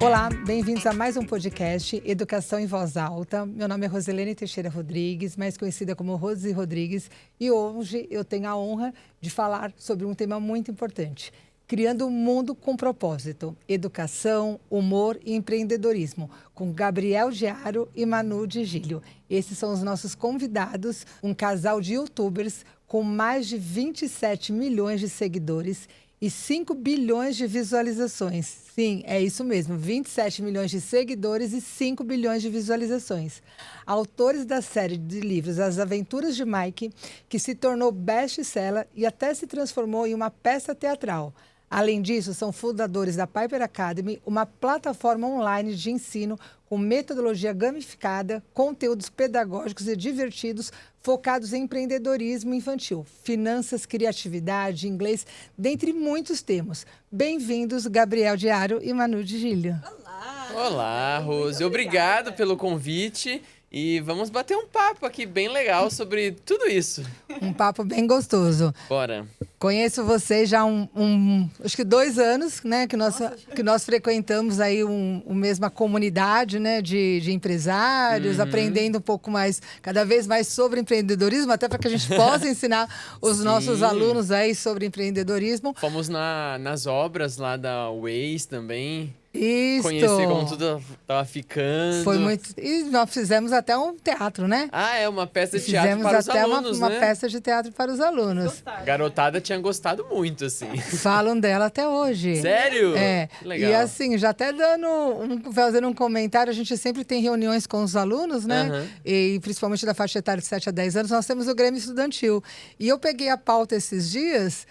Olá, bem-vindos a mais um podcast Educação em Voz Alta. Meu nome é Roselene Teixeira Rodrigues, mais conhecida como Rosi Rodrigues, e hoje eu tenho a honra de falar sobre um tema muito importante: criando um mundo com propósito, educação, humor e empreendedorismo, com Gabriel Giaro e Manu de Gílio. Esses são os nossos convidados, um casal de youtubers com mais de 27 milhões de seguidores e 5 bilhões de visualizações. Sim, é isso mesmo, 27 milhões de seguidores e 5 bilhões de visualizações. Autores da série de livros As Aventuras de Mike, que se tornou best-seller e até se transformou em uma peça teatral. Além disso, são fundadores da Piper Academy, uma plataforma online de ensino com metodologia gamificada, conteúdos pedagógicos e divertidos focados em empreendedorismo infantil, finanças, criatividade, inglês, dentre muitos temas. Bem-vindos, Gabriel Giaro e Manu de Gílio. Olá, Rose. Obrigado pelo convite. E vamos bater um papo aqui bem legal sobre tudo isso. Um papo bem gostoso. Bora. Conheço vocês já acho que 2 anos, né, que nós frequentamos aí uma mesma comunidade, né, de empresários, aprendendo um pouco mais, cada vez mais sobre empreendedorismo, até para que a gente possa ensinar os nossos alunos aí sobre empreendedorismo. Fomos nas obras lá da Waze também. Isso. Conhecer como tudo tava ficando. Foi muito. E nós fizemos até um teatro, né? Ah, é uma peça de teatro para os alunos, Fizemos até uma peça de teatro para os alunos. Garotada tinha gostado muito, assim. Falam dela até hoje. Sério? É. Legal. E assim, já até fazendo um comentário, a gente sempre tem reuniões com os alunos, né? E principalmente da faixa etária de 7 a 10 anos, nós temos o Grêmio Estudantil. E eu peguei a pauta esses dias,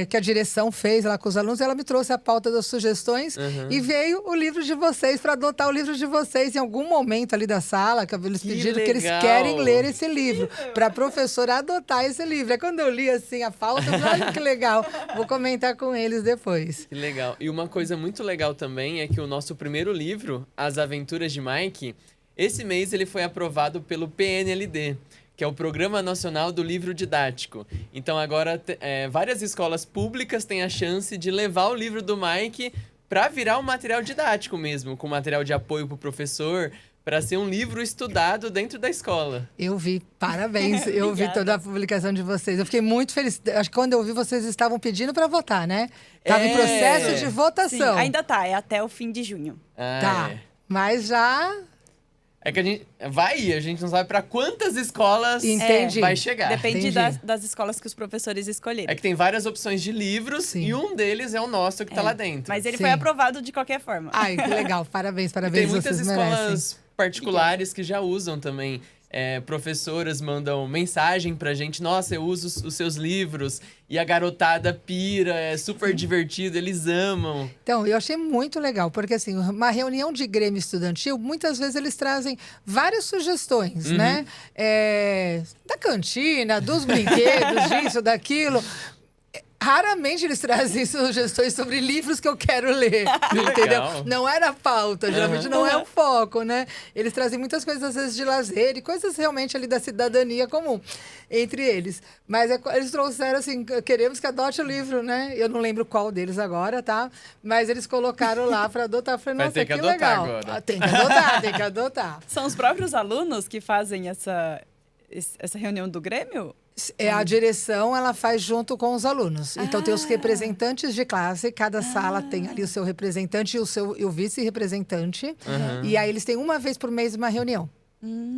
que a direção fez lá com os alunos, ela me trouxe a pauta das sugestões e veio o livro de vocês, para adotar o livro de vocês em algum momento ali da sala, que eles pediram que eles querem ler esse livro, para a professora adotar esse livro. É quando eu li assim a pauta, eu falei, olha que legal, vou comentar com eles depois. Que legal. E uma coisa muito legal também é que o nosso primeiro livro, As Aventuras de Mike, esse mês ele foi aprovado pelo PNLD, que é o Programa Nacional do Livro Didático. Então agora várias escolas públicas têm a chance de levar o livro do Mike para virar um material didático mesmo, com material de apoio para o professor, para ser um livro estudado dentro da escola. Eu vi, parabéns, eu vi toda a publicação de vocês. Eu fiquei muito feliz. Acho que quando eu vi, vocês estavam pedindo para votar, né? Estava em processo de votação. Sim, ainda tá, é até o fim de junho. Tá, mas já... É que a gente não sabe para quantas escolas vai chegar. Depende das escolas que os professores escolherem. É que tem várias opções de livros e um deles é o nosso que tá lá dentro. Mas ele foi aprovado de qualquer forma. Ai, que legal. Parabéns, E tem muitas vocês escolas merecem. particulares que já usam também. Professoras mandam mensagem pra gente: nossa, eu uso os seus livros. E a garotada pira, é super divertido, eles amam. Então, eu achei muito legal, porque assim, uma reunião de Grêmio Estudantil, muitas vezes eles trazem várias sugestões, né? Da cantina, dos brinquedos, disso, daquilo. Raramente eles trazem sugestões sobre livros que eu quero ler, entendeu? Não era a pauta, geralmente não é o foco, né? Eles trazem muitas coisas, às vezes, de lazer e coisas realmente ali da cidadania comum, entre eles. Mas eles trouxeram assim, queremos que adote o livro, né? Eu não lembro qual deles agora, tá? Mas eles colocaram lá para adotar. Eu falei, nossa, vai ter que que legal. Agora. Tem que adotar, tem que adotar. São os próprios alunos que fazem essa reunião do Grêmio? A direção, ela faz junto com os alunos. Então, tem os representantes de classe. Cada sala tem ali o seu representante e o vice-representante. E aí, eles têm uma vez por mês uma reunião.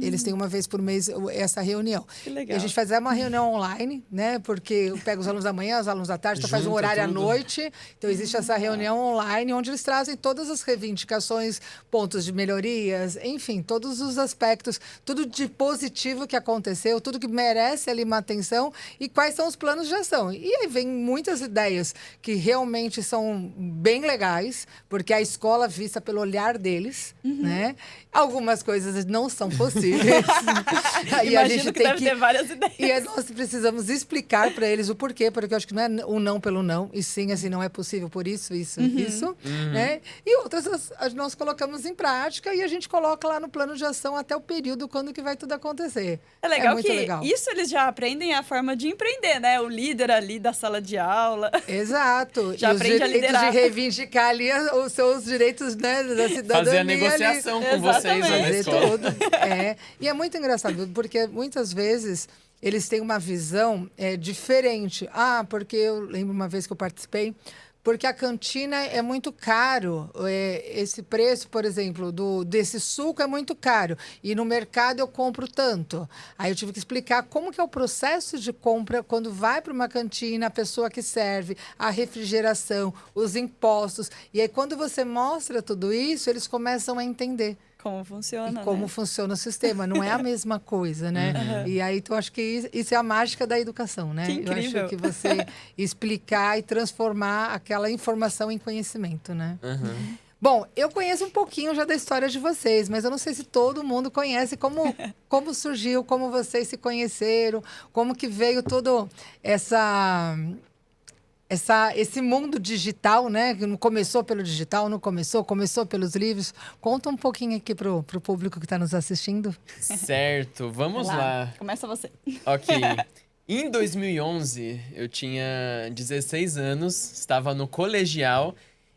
Eles têm uma vez por mês essa reunião. Que legal. E a gente faz uma reunião online, né? Porque eu pego os alunos da manhã, os alunos da tarde, então faz um horário à noite. Então, existe essa reunião online, onde eles trazem todas as reivindicações, pontos de melhorias, enfim, todos os aspectos, tudo de positivo que aconteceu, tudo que merece ali uma atenção e quais são os planos de ação. E aí vem muitas ideias que realmente são bem legais, porque a escola vista pelo olhar deles, né? Algumas coisas não são possíveis. Aí Imagino a gente que tem deve ter várias ideias. E nós precisamos explicar para eles o porquê, porque eu acho que não é o não pelo não, e sim, assim, não é possível por isso, né? E outras nós colocamos em prática e a gente coloca lá no plano de ação até o período quando que vai tudo acontecer. É legal muito que legal. isso eles já aprendem a forma de empreender, né? O líder ali da sala de aula. Exato. Já e os aprende a direitos liderar. de reivindicar ali os seus direitos, né, da cidadania. Fazer a negociação ali. com vocês lá na Fazer escola. tudo. E é muito engraçado, porque muitas vezes eles têm uma visão diferente. Porque eu lembro uma vez que eu participei, porque a cantina é muito caro. Esse preço, por exemplo, desse suco é muito caro. E no mercado eu compro tanto. Aí eu tive que explicar como que é o processo de compra quando vai para uma cantina, a pessoa que serve, a refrigeração, os impostos. E aí, quando você mostra tudo isso, eles começam a entender. Como funciona, Como funciona o sistema. Não é a mesma coisa, né? E aí, então, acho que isso é a mágica da educação, né? Que incrível. Eu acho que você explicar e transformar aquela informação em conhecimento, né? Bom, eu conheço um pouquinho já da história de vocês, mas eu não sei se todo mundo conhece como surgiu, como vocês se conheceram, como que veio todo esse mundo digital, né? Que não começou pelo digital, começou pelos livros. Conta um pouquinho aqui pro público que está nos assistindo. Certo, vamos lá. Começa você. Ok. Em 2011, eu tinha 16 anos, estava no colegial.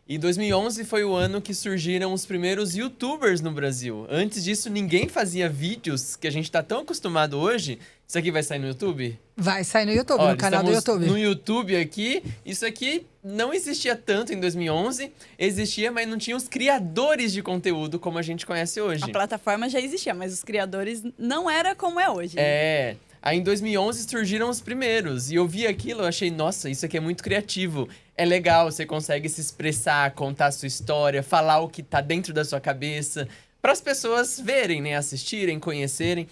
E 2011 foi o ano que surgiram os primeiros YouTubers no Brasil. Antes disso, ninguém fazia vídeos que a gente está tão acostumado hoje. Isso aqui vai sair no YouTube? Vai sair no YouTube, Olha, no canal do YouTube. No YouTube aqui, isso aqui não existia tanto em 2011. Existia, mas não tinha os criadores de conteúdo como a gente conhece hoje. A plataforma já existia, mas os criadores não era como é hoje. É. Aí em 2011 surgiram os primeiros. E eu vi aquilo, eu achei, nossa, isso aqui é muito criativo. É legal, você consegue se expressar, contar a sua história, falar o que tá dentro da sua cabeça. Para as pessoas verem, né? Assistirem, conhecerem.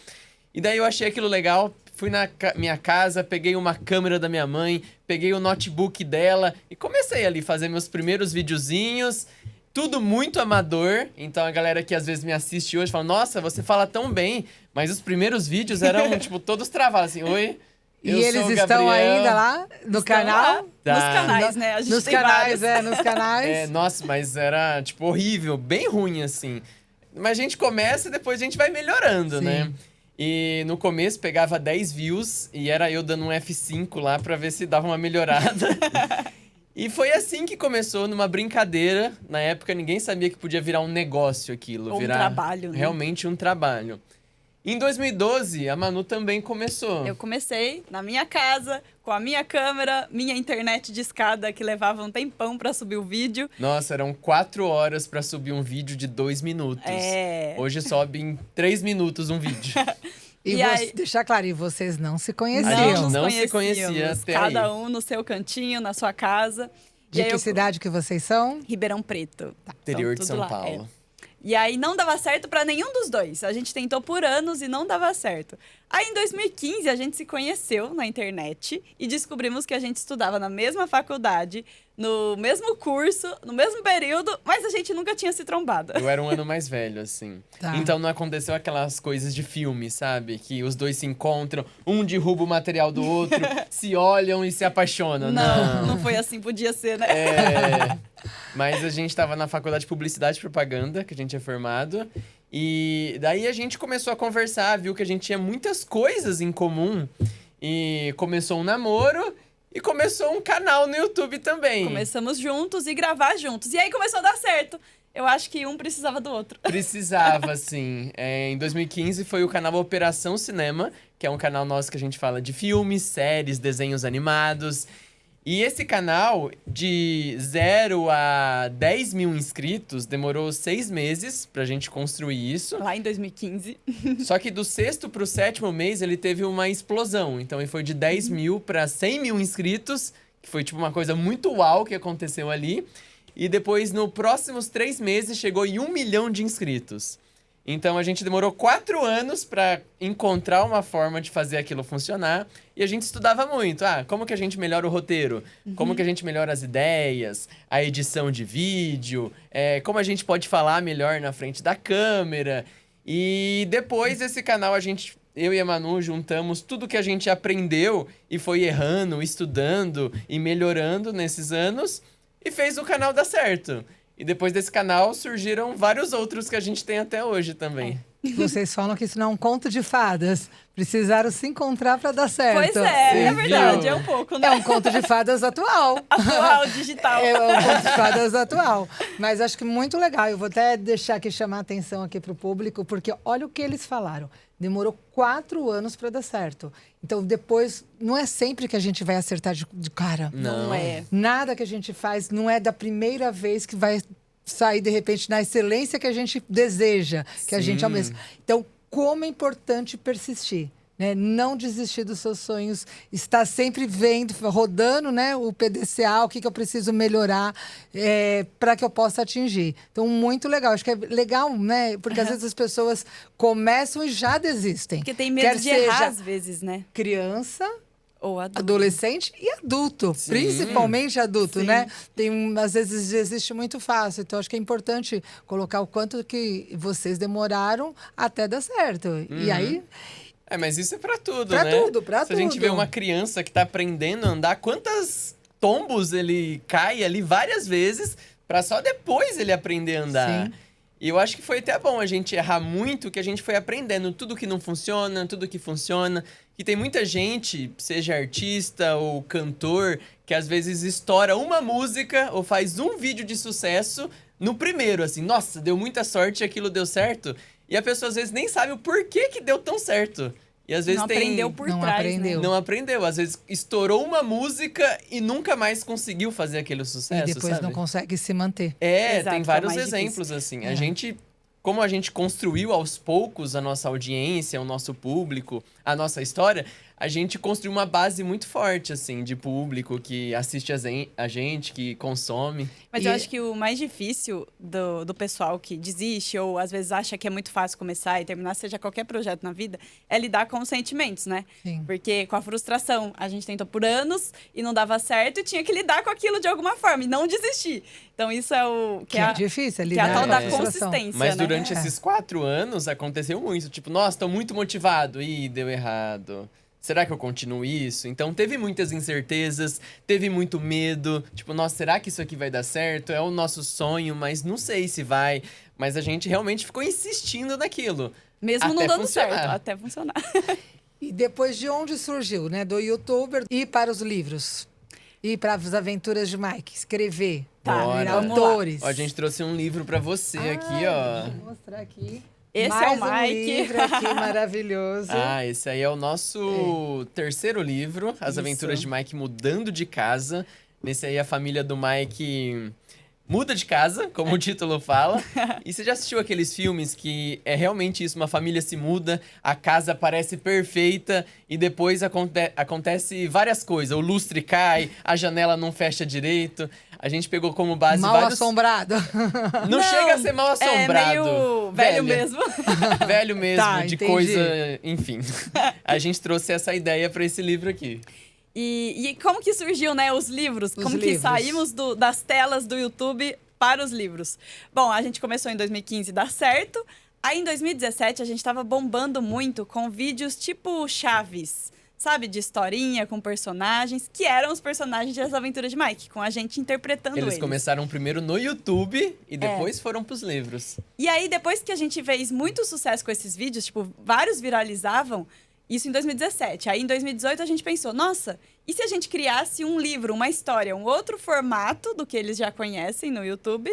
E daí eu achei aquilo legal. Fui na minha casa, peguei uma câmera da minha mãe, peguei o notebook dela e comecei ali a fazer meus primeiros videozinhos. Tudo muito amador. Então a galera que às vezes me assiste hoje fala, nossa, você fala tão bem. Mas os primeiros vídeos eram, tipo, todos travados, assim, oi... E eles estão ainda lá no canal? Tá. Nos canais, né? A gente nos tem canais, vários. nos canais. Nossa, mas era, tipo, horrível, bem ruim, assim. Mas a gente começa e depois a gente vai melhorando, Sim. né? E no começo pegava 10 views e era eu dando um F5 lá pra ver se dava uma melhorada. E foi assim que começou, numa brincadeira. Na época ninguém sabia que podia virar um negócio aquilo. Ou um trabalho, né? Realmente um trabalho. Em 2012, a Manu também começou. Eu comecei na minha casa, com a minha câmera, minha internet de escada, que levava um tempão pra subir o vídeo. Nossa, eram 4 horas pra subir um vídeo de 2 minutos. Hoje sobe em 3 minutos um vídeo. E aí... deixar claro, e vocês não se conheciam. A gente nos não se conhecia até cada aí. um no seu cantinho, na sua casa. De que cidade que vocês são? Ribeirão Preto. Interior Então, de São tudo lá, Paulo. E aí não dava certo pra nenhum dos dois. A gente tentou por anos e não dava certo. Aí em 2015 a gente se conheceu na internet e descobrimos que a gente estudava na mesma faculdade, no mesmo curso, no mesmo período, mas a gente nunca tinha se trombado. Eu era um ano mais velho, assim. Tá. Então não aconteceu aquelas coisas de filme, sabe? Que os dois se encontram, um derruba o material do outro, se olham e se apaixonam. Não foi assim, podia ser, né? Mas a gente tava na faculdade de Publicidade e Propaganda, que a gente é formado. E daí a gente começou a conversar, viu que a gente tinha muitas coisas em comum. E começou um namoro e começou um canal no YouTube também. Começamos juntos e gravar juntos. E aí começou a dar certo. Eu acho que um precisava do outro. Precisava, sim. Em 2015 foi o canal Operação Cinema, que é um canal nosso que a gente fala de filmes, séries, desenhos animados. E esse canal, de 0 a 10 mil inscritos, demorou 6 meses pra gente construir isso. Lá em 2015. Só que do 6º pro 7º mês, ele teve uma explosão. Então, ele foi de 10 mil pra 100 mil inscritos, que foi tipo uma coisa muito uau que aconteceu ali. E depois, nos próximos 3 meses, chegou em 1 milhão de inscritos. Então, a gente demorou 4 anos para encontrar uma forma de fazer aquilo funcionar. E a gente estudava muito. Como que a gente melhora o roteiro? Como que a gente melhora as ideias? A edição de vídeo? Como a gente pode falar melhor na frente da câmera? E depois desse canal, eu e a Manu juntamos tudo que a gente aprendeu e foi errando, estudando e melhorando nesses anos e fez o canal dar certo. E depois desse canal surgiram vários outros que a gente tem até hoje também. Vocês falam que isso não é um conto de fadas. Precisaram se encontrar para dar certo. Pois é Você verdade, viu? é um pouco, né? É um conto de fadas atual. Atual, digital. É um conto de fadas atual. Mas acho que muito legal. Eu vou até deixar aqui, chamar a atenção aqui para o público, porque olha o que eles falaram. Demorou 4 anos para dar certo. Então, depois, não é sempre que a gente vai acertar de cara. Não é. Nada que a gente faz não é da primeira vez que vai sair, de repente, na excelência que a gente deseja, que a gente almeja. Então, como é importante persistir, né? Não desistir dos seus sonhos, estar sempre vendo, rodando, né, o PDCA, o que eu preciso melhorar para que eu possa atingir. Então, muito legal. Acho que é legal, né? Porque às vezes as pessoas começam e já desistem. Porque tem medo de errar às vezes, né? Criança, Ou adulto. adolescente e adulto, Sim. principalmente adulto, Sim. né? Às vezes desiste muito fácil. Então, acho que é importante colocar o quanto que vocês demoraram até dar certo. E aí, Mas isso é pra tudo, Pra né? tudo, pra Se a gente tudo. vê uma criança que tá aprendendo a andar, quantas tombos ele cai ali várias vezes pra só depois ele aprender a andar. Sim. E eu acho que foi até bom a gente errar muito, que a gente foi aprendendo tudo que não funciona, tudo que funciona. E tem muita gente, seja artista ou cantor, que às vezes estoura uma música ou faz um vídeo de sucesso no primeiro, assim. Nossa, deu muita sorte e aquilo deu certo. E a pessoa às vezes nem sabe o porquê que deu tão certo. E às vezes Não aprendeu por Não trás, aprendeu. né? Não aprendeu. Às vezes estourou uma música e nunca mais conseguiu fazer aquele sucesso, e depois sabe? não consegue se manter. Tem Exato, que é o vários mais exemplos, assim. É. Como a gente construiu aos poucos a nossa audiência, o nosso público, a nossa história, a gente construiu uma base muito forte, assim, de público que assiste a gente, que consome. Mas E- eu acho que o mais difícil do pessoal que desiste ou às vezes acha que é muito fácil começar e terminar, seja qualquer projeto na vida, é lidar com os sentimentos, né? Sim. Porque com a frustração, a gente tentou por anos e não dava certo e tinha que lidar com aquilo de alguma forma e não desistir. Então isso é o Que é difícil, que é a lidar tal com da frustração. consistência, Mas né? durante esses 4 anos aconteceu muito. Tipo, nossa, tô muito motivado. Ih, deu errado. Será que eu continuo isso? Então teve muitas incertezas, teve muito medo. Tipo, nossa, será que isso aqui vai dar certo? É o nosso sonho, mas não sei se vai. Mas a gente realmente ficou insistindo naquilo. Mesmo não até dando funcionar. certo, até funcionar. E depois de onde surgiu, né? Do youtuber e para os livros. E para as aventuras de Mike. Escrever. Tá, Bora. vamos lá. Autores. Ó, a gente trouxe um livro pra você aqui, ó. Deixa eu mostrar aqui. Esse Mais é o um Mike. livro aqui maravilhoso. Ah, esse aí é o nosso terceiro livro, As Isso. Aventuras de Mike Mudando de Casa. Nesse aí a família do Mike muda de casa, como o título fala. E você já assistiu aqueles filmes que é realmente isso, uma família se muda, a casa parece perfeita e depois acontece várias coisas. O lustre cai, a janela não fecha direito. A gente pegou como base Mal vários... assombrado. Não chega a ser mal assombrado. É meio velho mesmo. Velho mesmo, Tá, de entendi. coisa... Enfim, a gente trouxe essa ideia pra esse livro aqui. E como que surgiu, né, os livros? Os Como que livros. saímos das telas do YouTube para os livros? Bom, a gente começou em 2015, dá certo. Aí em 2017 a gente tava bombando muito com vídeos tipo Chaves, sabe? De historinha, com personagens, que eram os personagens das Aventuras de Mike, com a gente interpretando eles. Eles começaram primeiro no YouTube e depois foram pros livros. E aí, depois que a gente fez muito sucesso com esses vídeos, tipo, vários viralizavam, isso em 2017. Aí, em 2018, a gente pensou, nossa, e se a gente criasse um livro, uma história, um outro formato do que eles já conhecem no YouTube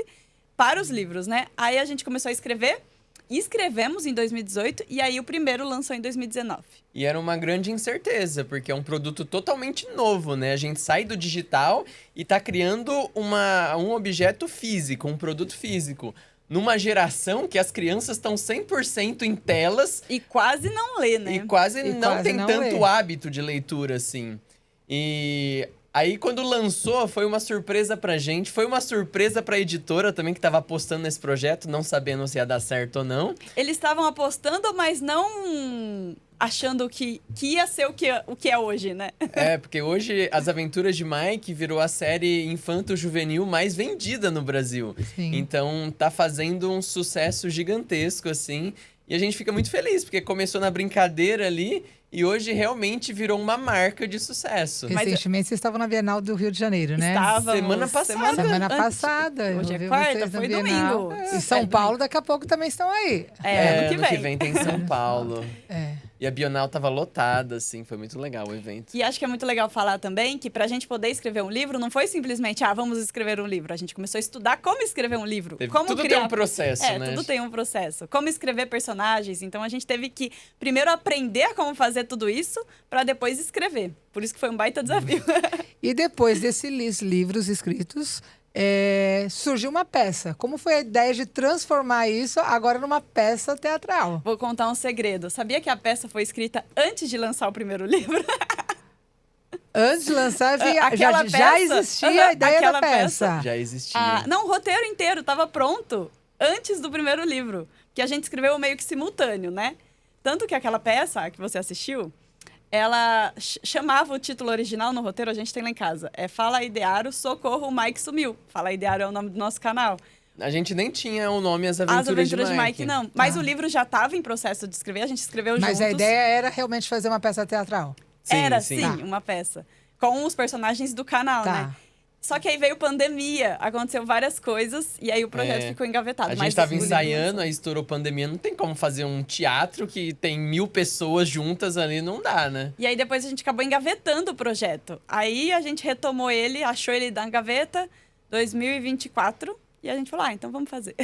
para os livros, né? Aí a gente começou a escrever, e escrevemos em 2018, e aí o primeiro lançou em 2019. E era uma grande incerteza, porque é um produto totalmente novo, né? A gente sai do digital e tá criando um objeto físico, um produto físico. Numa geração que as crianças estão 100% em telas E quase não lê, né? e quase E não quase tem não tanto lê. hábito de leitura, assim. E aí, quando lançou, foi uma surpresa pra gente. Foi uma surpresa pra editora também, que tava apostando nesse projeto, não sabendo se ia dar certo ou não. Eles estavam apostando, mas não achando que ia ser o que é hoje, né? É, porque hoje As Aventuras de Mike virou a série infanto-juvenil mais vendida no Brasil. Sim. Então tá fazendo um sucesso gigantesco, assim. E a gente fica muito feliz, porque começou na brincadeira ali e hoje realmente virou uma marca de sucesso. Recentemente vocês estavam na Bienal do Rio de Janeiro, né? Estávamos. Semana passada. Semana passada. Hoje eu é vi quarta, vocês na foi Bienal. domingo. E São Paulo daqui a pouco também estão aí. Ano que vem tem São Paulo. É. E a Bienal tava lotada, assim, foi muito legal o evento. E acho que é muito legal falar também que pra gente poder escrever um livro, não foi simplesmente, vamos escrever um livro. A gente começou a estudar como escrever um livro. Como tudo criar... tem um processo, né? Tudo tem um processo. Como escrever personagens. Então a gente teve que primeiro aprender como fazer tudo isso pra depois escrever. Por isso que foi um baita desafio. E depois desses livros escritos, surgiu uma peça. Como foi a ideia de transformar isso agora numa peça teatral? Vou contar um segredo. Sabia que a peça foi escrita antes de lançar o primeiro livro? Antes de lançar, Aquela já peça? existia a ideia da Aquela peça. Já existia. Não, o roteiro inteiro estava pronto antes do primeiro livro. Que a gente escreveu meio que simultâneo, né? Tanto que aquela peça que você assistiu, ela chamava o título original no roteiro, a gente tem lá em casa. Fala Idearo, socorro, o Mike sumiu. Fala Idearo é o nome do nosso canal. A gente nem tinha o nome As Aventuras de Mike. Não. Mas o livro já estava em processo de escrever, a gente escreveu juntos. Mas a ideia era realmente fazer uma peça teatral? Sim, uma peça. Com os personagens do canal, né? Só que aí veio pandemia, aconteceu várias coisas e aí o projeto ficou engavetado. A gente estava ensaiando, aí estourou pandemia, não tem como fazer um teatro que tem 1000 pessoas juntas ali, não dá, né? E aí depois a gente acabou engavetando o projeto. Aí a gente retomou ele, achou ele da gaveta, 2024, e a gente falou, então vamos fazer.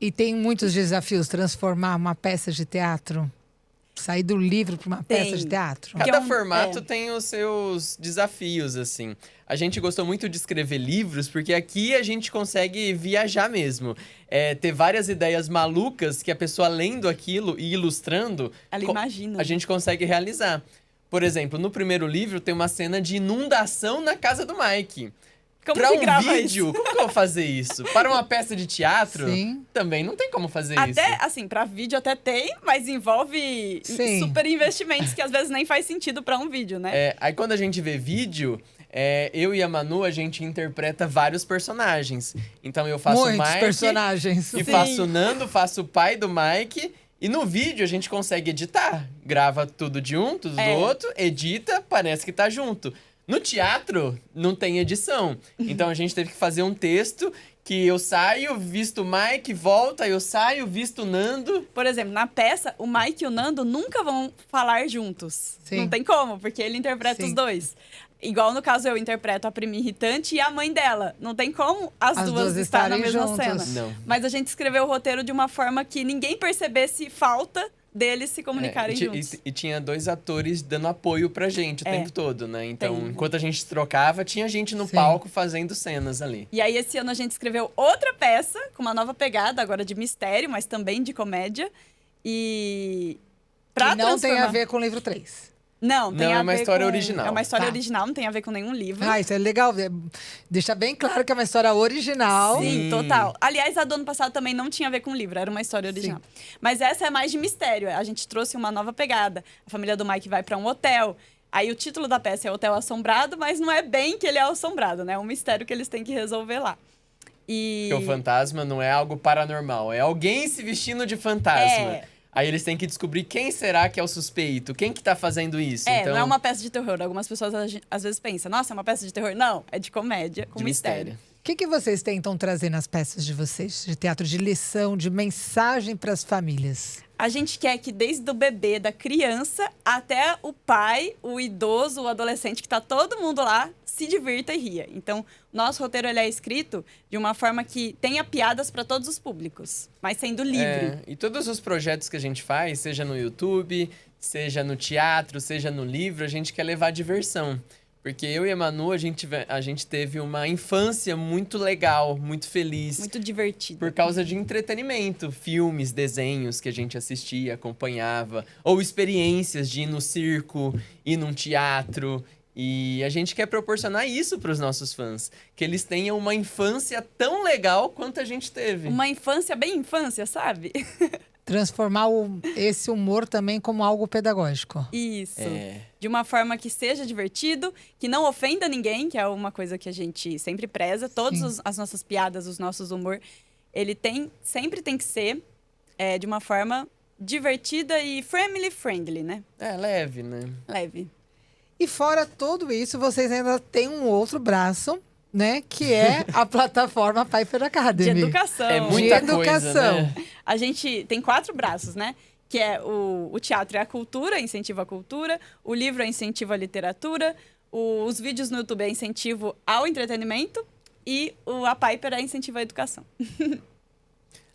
E tem muitos desafios transformar uma peça de teatro? Sair do livro para uma peça de teatro? Cada formato tem os seus desafios, assim. A gente gostou muito de escrever livros, porque aqui a gente consegue viajar mesmo. Ter várias ideias malucas que a pessoa lendo aquilo e ilustrando, ela imagina. A gente consegue realizar. Por exemplo, no primeiro livro tem uma cena de inundação na casa do Mike. Como pra que um grava vídeo, como que eu vou fazer isso? Para uma peça de teatro, também não tem como fazer isso. Até, assim, pra vídeo até tem, mas envolve super investimentos que às vezes nem faz sentido pra um vídeo, né? Aí quando a gente vê vídeo, eu e a Manu, a gente interpreta vários personagens. Então eu faço o Mike personagens. E faço o Nando, faço o pai do Mike. E no vídeo a gente consegue editar. Grava tudo de um, tudo do outro, edita, parece que tá junto. No teatro, não tem edição. Então, a gente teve que fazer um texto que eu saio, visto o Mike, volta, eu saio, visto o Nando. Por exemplo, na peça, o Mike e o Nando nunca vão falar juntos. Não tem como, porque ele interpreta os dois. Igual no caso, eu interpreto a prima irritante e a mãe dela. Não tem como as duas estarem na mesma cena. Não. Mas a gente escreveu o roteiro de uma forma que ninguém percebesse falta deles se comunicarem juntos. E tinha 2 atores dando apoio pra gente o tempo todo, né? Então, enquanto a gente trocava, tinha gente no palco fazendo cenas ali. E aí, esse ano, a gente escreveu outra peça, com uma nova pegada, agora de mistério, mas também de comédia. E... que não tem a ver com o livro 3. Não, tem a ver é uma história original. É uma história original, não tem a ver com nenhum livro. Isso é legal. Deixa bem claro que é uma história original. Sim, total. Aliás, a do ano passado também não tinha a ver com livro, era uma história original. Mas essa é mais de mistério. A gente trouxe uma nova pegada. A família do Mike vai pra um hotel. Aí o título da peça é Hotel Assombrado, mas não é bem que ele é assombrado, né? É um mistério que eles têm que resolver lá. Porque o fantasma não é algo paranormal, é alguém se vestindo de fantasma. Aí eles têm que descobrir quem será que é o suspeito, quem que tá fazendo isso. Então... não é uma peça de terror. Algumas pessoas às vezes pensam, nossa, é uma peça de terror. Não, é de comédia com mistério. O que vocês tentam trazer nas peças de vocês? De teatro, de lição, de mensagem para as famílias? A gente quer que desde o bebê, da criança, até o pai, o idoso, o adolescente, que tá todo mundo lá, se divirta e ria. Então, nosso roteiro ele é escrito de uma forma que tenha piadas para todos os públicos, mas sendo livre. E todos os projetos que a gente faz, seja no YouTube, seja no teatro, seja no livro, a gente quer levar diversão. Porque eu e a Manu, a gente teve uma infância muito legal, muito feliz. Muito divertida. Por causa de entretenimento. Filmes, desenhos que a gente assistia, acompanhava. Ou experiências de ir no circo, ir num teatro. E a gente quer proporcionar isso para os nossos fãs. Que eles tenham uma infância tão legal quanto a gente teve. Uma infância bem infância, sabe? Transformar esse humor também como algo pedagógico. Isso. De uma forma que seja divertido, que não ofenda ninguém, que é uma coisa que a gente sempre preza. Todas as nossas piadas, os nossos humor, ele sempre tem que ser de uma forma divertida e family friendly, né? É, leve, né? Leve. E fora tudo isso, vocês ainda têm um outro braço, né? Que é a plataforma Piper De Academy. educação. É muita De educação. coisa, né? A gente tem 4 braços, né? Que é o teatro é a cultura, incentivo à cultura. O livro é incentivo à literatura. Os vídeos no YouTube é incentivo ao entretenimento. E a Piper é incentivo à educação.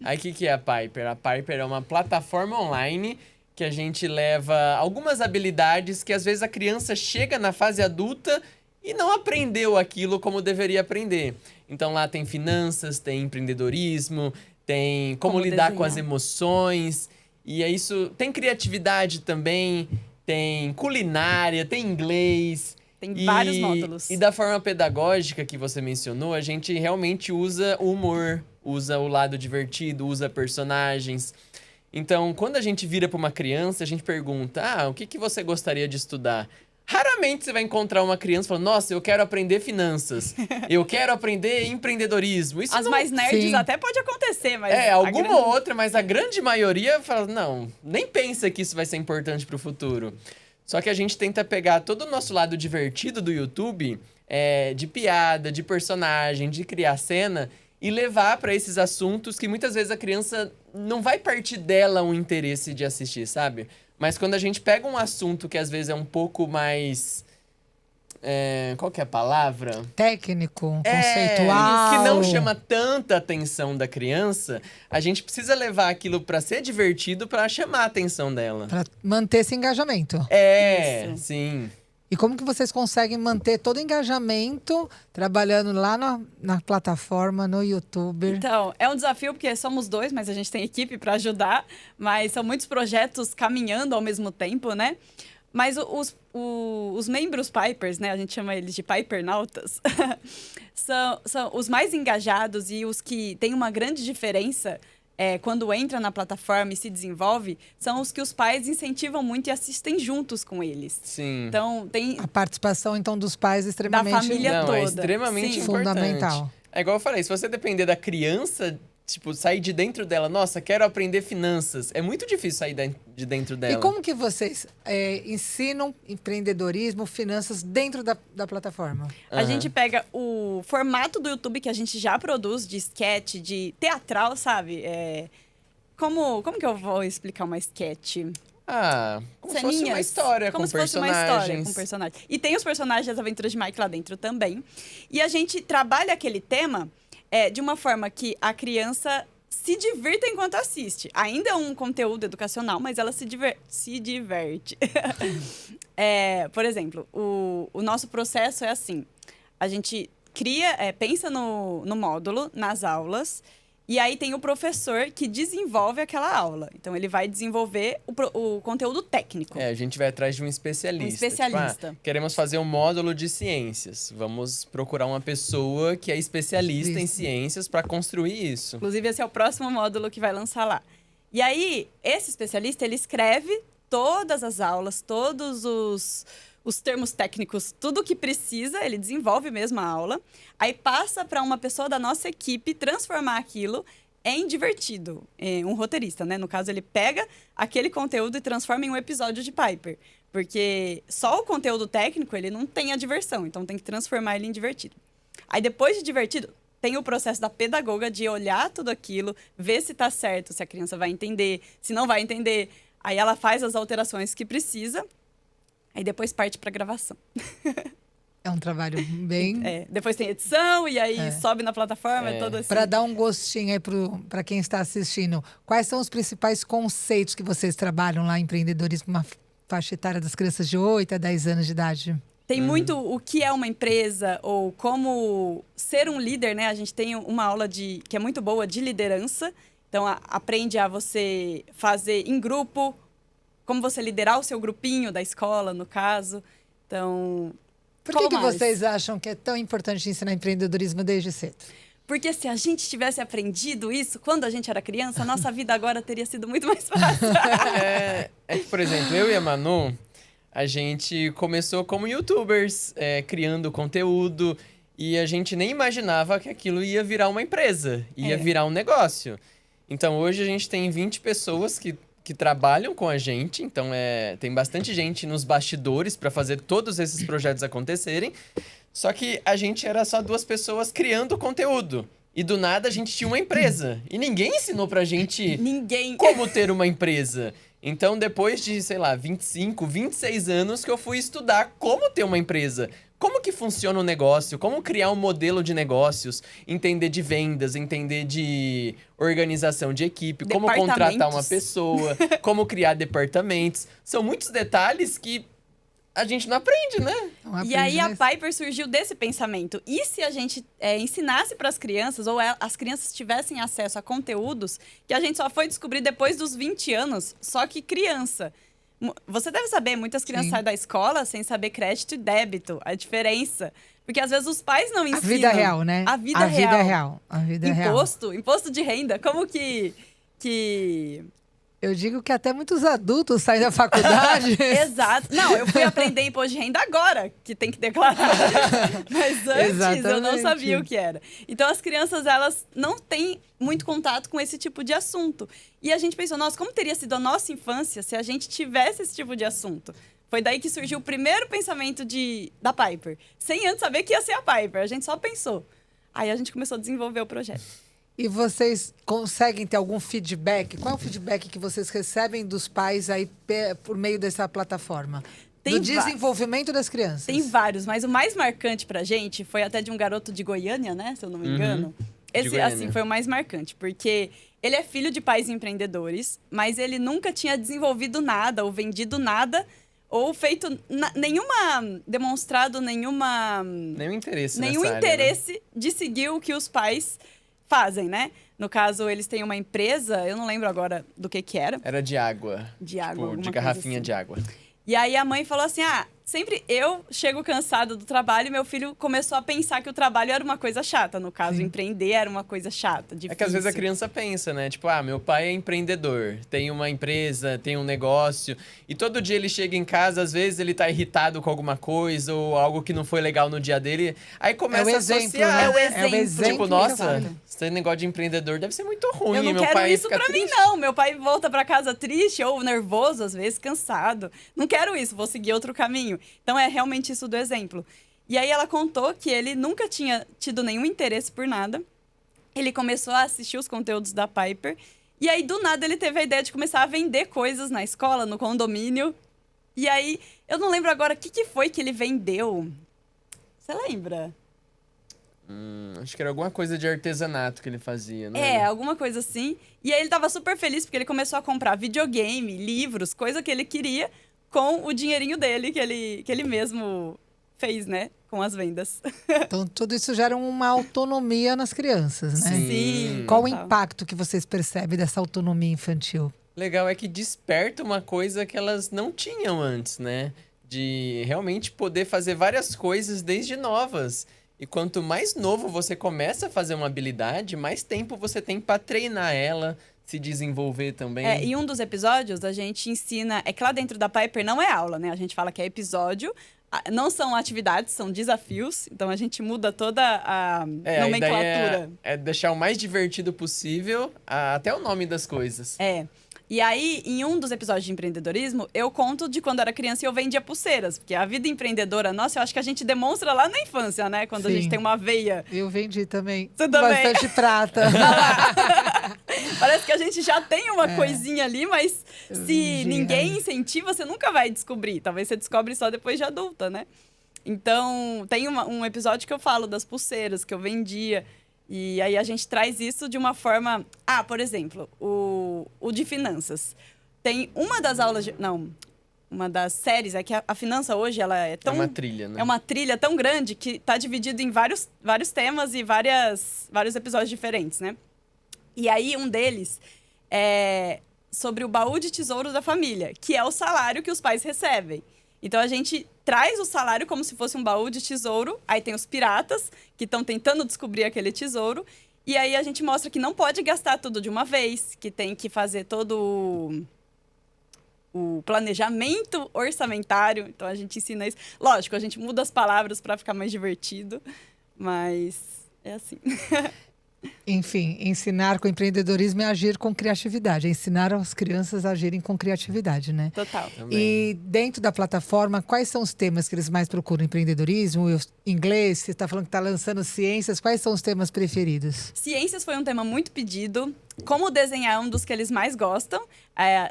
Aí o que é a Piper? A Piper é uma plataforma online que a gente leva algumas habilidades que às vezes a criança chega na fase adulta e não aprendeu aquilo como deveria aprender. Então lá tem finanças, tem empreendedorismo, tem como lidar desenhar. com as emoções. E é isso. Tem criatividade também, tem culinária, tem inglês. Tem vários módulos. E da forma pedagógica que você mencionou, a gente realmente usa o humor, usa o lado divertido, usa personagens. Então, quando a gente vira para uma criança, a gente pergunta: o que você gostaria de estudar? Raramente você vai encontrar uma criança falando: nossa, eu quero aprender finanças, eu quero aprender empreendedorismo. Isso As não... mais nerds Sim. até pode acontecer, mas... alguma outra, mas a grande maioria fala: não, nem pensa que isso vai ser importante para o futuro. Só que a gente tenta pegar todo o nosso lado divertido do YouTube, de piada, de personagem, de criar cena, e levar para esses assuntos que muitas vezes a criança não vai partir dela um interesse de assistir, sabe? Mas quando a gente pega um assunto que às vezes é um pouco mais... qual que é a palavra? Técnico, conceitual. Que não chama tanta atenção da criança, a gente precisa levar aquilo para ser divertido para chamar a atenção dela. Para manter esse engajamento. Isso. Sim. E como que vocês conseguem manter todo o engajamento trabalhando lá na plataforma, no YouTube? Então, é um desafio porque somos 2, mas a gente tem equipe para ajudar. Mas são muitos projetos caminhando ao mesmo tempo, né? Mas os membros Pipers, né? A gente chama eles de Pipernautas. são os mais engajados e os que têm uma grande diferença quando entra na plataforma e se desenvolve, são os que os pais incentivam muito e assistem juntos com eles. Sim. Então, tem A participação, então, dos pais é extremamente da família Não, toda. é extremamente Sim. importante. fundamental. É igual eu falei, se você depender da criança, tipo, sair de dentro dela, nossa, quero aprender finanças. É muito difícil sair de dentro dela. E como que vocês ensinam empreendedorismo, finanças dentro da plataforma? A gente pega o formato do YouTube que a gente já produz, de sketch, de teatral, sabe? Como que eu vou explicar uma sketch? Como se fosse uma história como com se fosse uma personagens. história com personagens. E tem os personagens das Aventuras de Mike lá dentro também. E a gente trabalha aquele tema de uma forma que a criança se divirta enquanto assiste. Ainda é um conteúdo educacional, mas ela se diverte. Por exemplo, o nosso processo é assim. A gente pensa no módulo, nas aulas, e aí tem o professor que desenvolve aquela aula. Então, ele vai desenvolver o conteúdo técnico. A gente vai atrás de um especialista. Um especialista. Tipo, queremos fazer um módulo de ciências. Vamos procurar uma pessoa que é especialista em ciências para construir isso. Inclusive, esse é o próximo módulo que vai lançar lá. E aí, esse especialista, ele escreve todas as aulas, todos os termos técnicos, tudo o que precisa, ele desenvolve mesmo a aula, aí passa para uma pessoa da nossa equipe transformar aquilo em divertido. Um roteirista, né? No caso, ele pega aquele conteúdo e transforma em um episódio de Piper. Porque só o conteúdo técnico, ele não tem a diversão, então tem que transformar ele em divertido. Aí depois de divertido, tem o processo da pedagoga de olhar tudo aquilo, ver se tá certo, se a criança vai entender, se não vai entender. Aí ela faz as alterações que precisa. Aí depois parte para gravação. É um trabalho bem... Depois tem edição e aí sobe na plataforma, todo assim. Para dar um gostinho aí para quem está assistindo, quais são os principais conceitos que vocês trabalham lá em empreendedorismo, uma faixa etária das crianças de 8 a 10 anos de idade? Tem muito o que é uma empresa ou como ser um líder, né? A gente tem uma aula que é muito boa de liderança. Então, aprende a você fazer em grupo, como você liderar o seu grupinho da escola, no caso. Então, Por que vocês acham que é tão importante ensinar empreendedorismo desde cedo? Porque se a gente tivesse aprendido isso quando a gente era criança, a nossa vida agora teria sido muito mais fácil. Que, por exemplo, eu e a Manu, a gente começou como youtubers, criando conteúdo, e a gente nem imaginava que aquilo ia virar uma empresa, ia virar um negócio. Então, hoje a gente tem 20 pessoas que que trabalham com a gente, então tem bastante gente nos bastidores para fazer todos esses projetos acontecerem. Só que a gente era só 2 pessoas criando conteúdo. E do nada a gente tinha uma empresa. E ninguém ensinou pra gente como ter uma empresa. Então, depois de, sei lá, 25, 26 anos que eu fui estudar como ter uma empresa. Como que funciona o negócio, como criar um modelo de negócios, entender de vendas, entender de organização de equipe, como contratar uma pessoa, como criar departamentos. São muitos detalhes que a gente não aprende, né? E aí a Piper surgiu desse pensamento. E se a gente ensinasse para as crianças, ou as crianças tivessem acesso a conteúdos que a gente só foi descobrir depois dos 20 anos, só que criança. Você deve saber, muitas crianças saem da escola sem saber crédito e débito, a diferença. Porque às vezes os pais não ensinam. A vida real, né? A vida real. A vida real. Imposto de renda. Como que... Eu digo que até muitos adultos saem da faculdade. Exato. Não, eu fui aprender imposto de renda agora, que tem que declarar. Mas antes eu não sabia o que era. Então as crianças, elas não têm muito contato com esse tipo de assunto. E a gente pensou, nossa, como teria sido a nossa infância se a gente tivesse esse tipo de assunto? Foi daí que surgiu o primeiro pensamento da Piper. Sem antes saber que ia ser a Piper. A gente só pensou. Aí a gente começou a desenvolver o projeto. E vocês conseguem ter algum feedback? Qual é o feedback que vocês recebem dos pais aí por meio dessa plataforma? Do desenvolvimento das crianças. Tem vários, mas o mais marcante pra gente foi até de um garoto de Goiânia, né? Se eu não me engano. Esse, assim, foi o mais marcante, porque ele é filho de pais empreendedores, mas ele nunca tinha desenvolvido nada ou vendido nada ou feito demonstrado nenhum interesse área, né? De seguir o que os pais fazem, né? No caso, eles têm uma empresa, eu não lembro agora do que era. Era de água. De água, tipo, de garrafinha assim. De água. E aí a mãe falou assim, sempre eu chego cansada do trabalho e meu filho começou a pensar que o trabalho era uma coisa chata. No caso, empreender era uma coisa chata, difícil. É que às vezes a criança pensa, né? Tipo, meu pai é empreendedor, tem uma empresa, tem um negócio. E todo dia ele chega em casa, às vezes ele tá irritado com alguma coisa ou algo que não foi legal no dia dele. Aí começa a associar. Né? É o exemplo. Tipo, nossa, esse negócio de empreendedor deve ser muito ruim. Eu não meu quero pai isso pra mim, não. Meu pai volta pra casa triste ou nervoso, às vezes cansado. Não quero isso, vou seguir outro caminho. Então é realmente isso do exemplo. E aí ela contou que ele nunca tinha tido nenhum interesse por nada. Ele começou a assistir os conteúdos da Piper. E aí, do nada, ele teve a ideia de começar a vender coisas na escola, no condomínio. E aí, eu não lembro agora o que foi que ele vendeu. Você lembra? Acho que era alguma coisa de artesanato que ele fazia, né? Alguma coisa assim. E aí ele tava super feliz porque ele começou a comprar videogame, livros, coisa que ele queria com o dinheirinho dele que ele mesmo fez, né? Com as vendas. Então, tudo isso gera uma autonomia nas crianças, né? Sim. Qual o impacto que vocês percebem dessa autonomia infantil? Legal é que desperta uma coisa que elas não tinham antes, né? De realmente poder fazer várias coisas desde novas. E quanto mais novo você começa a fazer uma habilidade, mais tempo você tem para treinar ela, se desenvolver também. Em um dos episódios, a gente ensina... É que lá dentro da Piper não é aula, né? A gente fala que é episódio. Não são atividades, são desafios. Então, a gente muda toda a nomenclatura. É deixar o mais divertido possível, até o nome das coisas. E aí, em um dos episódios de empreendedorismo, eu conto de quando era criança e eu vendia pulseiras. Porque a vida empreendedora nossa, eu acho que a gente demonstra lá na infância, né? Quando a gente tem uma veia. Eu vendi também. Você também? Bastante prata. Parece que a gente já tem uma coisinha ali, mas se ninguém incentiva, você nunca vai descobrir. Talvez você descobre só depois de adulta, né? Então, tem um episódio que eu falo das pulseiras que eu vendia. E aí a gente traz isso de uma forma... por exemplo, o de finanças. Tem uma das aulas... uma das séries é que a finança hoje, ela é tão... É uma trilha, né? É uma trilha tão grande que está dividido em vários temas e vários episódios diferentes, né? E aí, um deles é sobre o baú de tesouro da família, que é o salário que os pais recebem. Então, a gente traz o salário como se fosse um baú de tesouro. Aí tem os piratas, que estão tentando descobrir aquele tesouro. E aí, a gente mostra que não pode gastar tudo de uma vez, que tem que fazer todo o planejamento orçamentário. Então, a gente ensina isso. Lógico, a gente muda as palavras para ficar mais divertido, mas é assim. Enfim, ensinar com empreendedorismo é agir com criatividade, é ensinar as crianças a agirem com criatividade, né? Total. Também. E dentro da plataforma, quais são os temas que eles mais procuram? Empreendedorismo, inglês, você está falando que está lançando ciências, quais são os temas preferidos? Ciências foi um tema muito pedido. Como desenhar é um dos que eles mais gostam.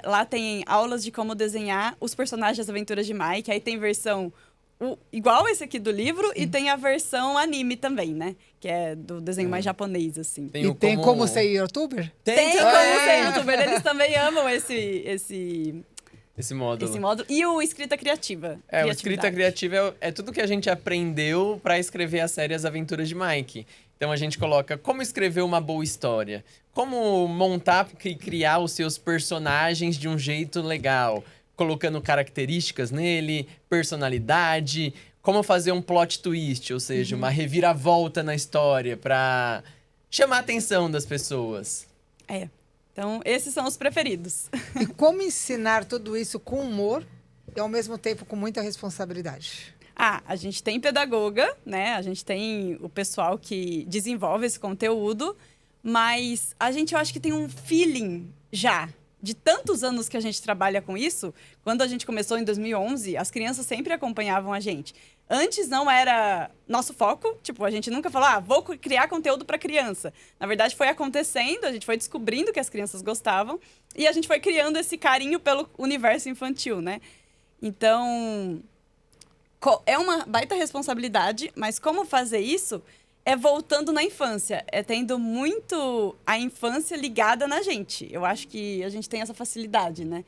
Lá tem aulas de como desenhar os personagens das Aventuras de Mike. Aí tem versão igual esse aqui do livro. Sim. E tem a versão anime também, né? Que é do desenho mais japonês, assim. Tem como ser youtuber? Tem como ser youtuber. Eles também amam esse módulo. Esse módulo. E o escrita criativa. O escrita criativa é tudo que a gente aprendeu para escrever a série As Aventuras de Mike. Então a gente coloca como escrever uma boa história, como montar e criar os seus personagens de um jeito legal, colocando características nele, personalidade, como fazer um plot twist, ou seja, uma reviravolta na história para chamar a atenção das pessoas. Então, esses são os preferidos. E como ensinar tudo isso com humor e, ao mesmo tempo, com muita responsabilidade? A gente tem pedagoga, né? A gente tem o pessoal que desenvolve esse conteúdo, mas eu acho que tem um feeling já de tantos anos que a gente trabalha com isso. Quando a gente começou em 2011, as crianças sempre acompanhavam a gente. Antes não era nosso foco, tipo, a gente nunca falou, vou criar conteúdo para criança. Na verdade, foi acontecendo, a gente foi descobrindo que as crianças gostavam e a gente foi criando esse carinho pelo universo infantil, né? Então, é uma baita responsabilidade, mas como fazer isso é voltando na infância, é tendo muito a infância ligada na gente. Eu acho que a gente tem essa facilidade, né?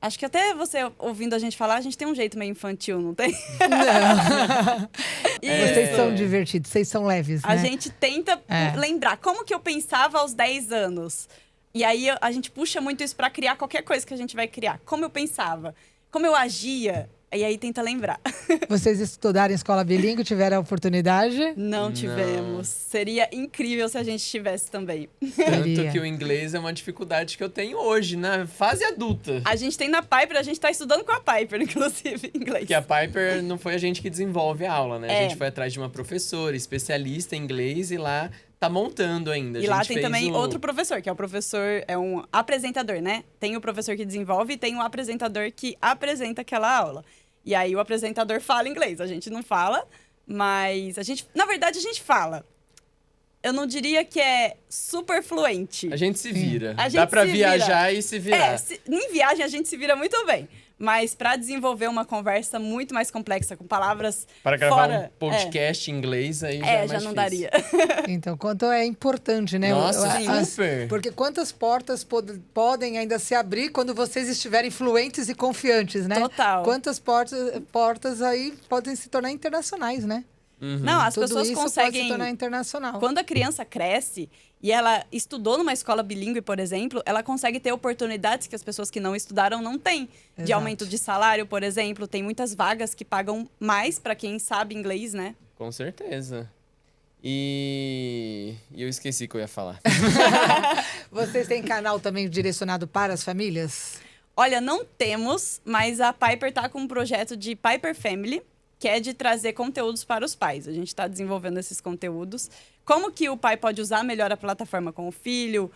Acho que até você ouvindo a gente falar, a gente tem um jeito meio infantil, não tem? Não. Vocês são divertidos, vocês são leves, né? A gente tenta lembrar como que eu pensava aos 10 anos. E aí a gente puxa muito isso para criar qualquer coisa que a gente vai criar. Como eu pensava, como eu agia. E aí tenta lembrar. Vocês estudaram em escola bilíngue, tiveram a oportunidade? Não tivemos. Seria incrível se a gente tivesse também. Tanto que o inglês é uma dificuldade que eu tenho hoje, na fase adulta. A gente tem na Piper, a gente tá estudando com a Piper, inclusive, inglês. Porque a Piper não foi a gente que desenvolve a aula, né? A gente foi atrás de uma professora, especialista em inglês, e lá tá montando ainda. E lá tem também outro professor, que é o professor, é um apresentador, né? Tem o professor que desenvolve e tem o apresentador que apresenta aquela aula. E aí o apresentador fala inglês, a gente não fala, mas na verdade a gente fala. Eu não diria que é super fluente. A gente se vira. Dá pra viajar e se virar. Em viagem a gente se vira muito bem. Mas para desenvolver uma conversa muito mais complexa, com palavras para gravar um podcast em inglês, aí já não daria. Então, quanto é importante, né? Nossa, super! Porque quantas portas podem ainda se abrir quando vocês estiverem fluentes e confiantes, né? Total. Quantas portas aí podem se tornar internacionais, né? Uhum. Não, as Tudo pessoas isso conseguem pode se tornar internacional. Quando a criança cresce e ela estudou numa escola bilíngue, por exemplo, ela consegue ter oportunidades que as pessoas que não estudaram não têm. Exato. De aumento de salário, por exemplo. Tem muitas vagas que pagam mais para quem sabe inglês, né? Com certeza. E eu esqueci o que eu ia falar. Vocês têm canal também direcionado para as famílias? Olha, não temos, mas a Piper tá com um projeto de Piper Family, que é de trazer conteúdos para os pais. A gente está desenvolvendo esses conteúdos. Como que o pai pode usar melhor a plataforma com o filho?